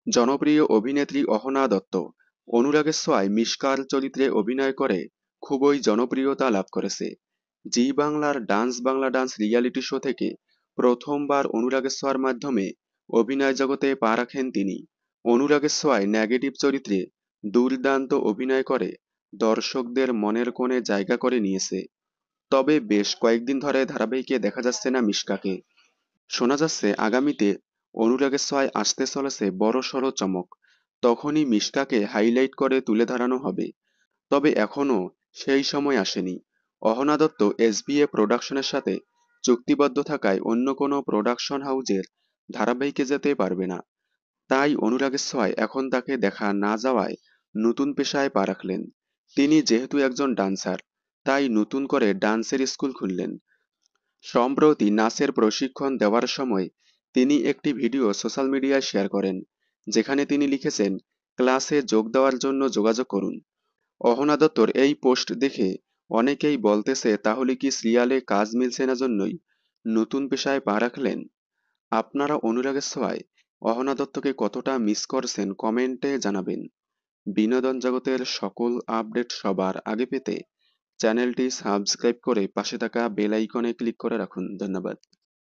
জনপ্রিয় অভিনেত্রী অহনা দত্ত অনুরাগের ছোঁয়ায় মিশকার চরিত্রে অভিনয় করে খুবই জনপ্রিয়তা লাভ করেছে। জি বাংলার dance Bangla dance reality show থেকে প্রথমবার অনুরাগের ছোঁয়ার মাধ্যমে অভিনয় জগতে পা রাখেন তিনি। অনুরাগের ছোঁয়ায় নেগেটিভ চরিত্রে দুর্দান্ত অভিনয় করে দর্শকদের মনের কোণে জায়গা করে নিয়েছে। তবে বেশ কয়েকদিন ধরে ধারাবাহিকে দেখা যাচ্ছে না মিশকাকে। শোনা যাচ্ছে আগামীতে অনুরাগের ছোঁয়ায় আসতে চলেছে বড়সড় চমক। তখনই মিশকাকে হাইলাইট করে তুলে ধরানো হবে। তবে এখনও সেই সময় আসেনি। অহনা দত্ত এসবিএ প্রোডাকশনের সাথে চুক্তিবদ্ধ থাকায় অন্য কোনো প্রোডাকশন হাউজের ধারাবাহিকে যেতে পারবে না। তাই অনুরাগের ছোঁয়ায় এখন তাকে দেখা না যাওয়ায় নতুন পেশায় পা রাখলেন। তিনি যেহেতু একজন ডান্সার, তাই নতুন করে ডান্সের স্কুল খুললেন। সম্প্রতি নাচের প্রশিক্ষণ দেওয়ার সময় তিনি একটি ভিডিও সোশ্যাল মিডিয়ায় শেয়ার করেন, যেখানে তিনি লিখেছেন, ক্লাসে যোগ দেওয়ার জন্য যোগাযোগ করুন। অহনা দত্তর এই পোস্ট দেখে অনেকেই বলতেছে, তাহলে কি সিরিয়ালে কাজ মিলছে না জন্যই নতুন পেশায় পা রাখলেন? আপনারা অনুরাগের ছোঁয়ায় অহনা দত্তকে কতটা মিস করছেন কমেন্টে জানাবেন। বিনোদন জগতের সকল আপডেট সবার আগে পেতে চ্যানেলটি সাবস্ক্রাইব করে পাশে থাকা বেল আইকনে ক্লিক করে রাখুন। ধন্যবাদ।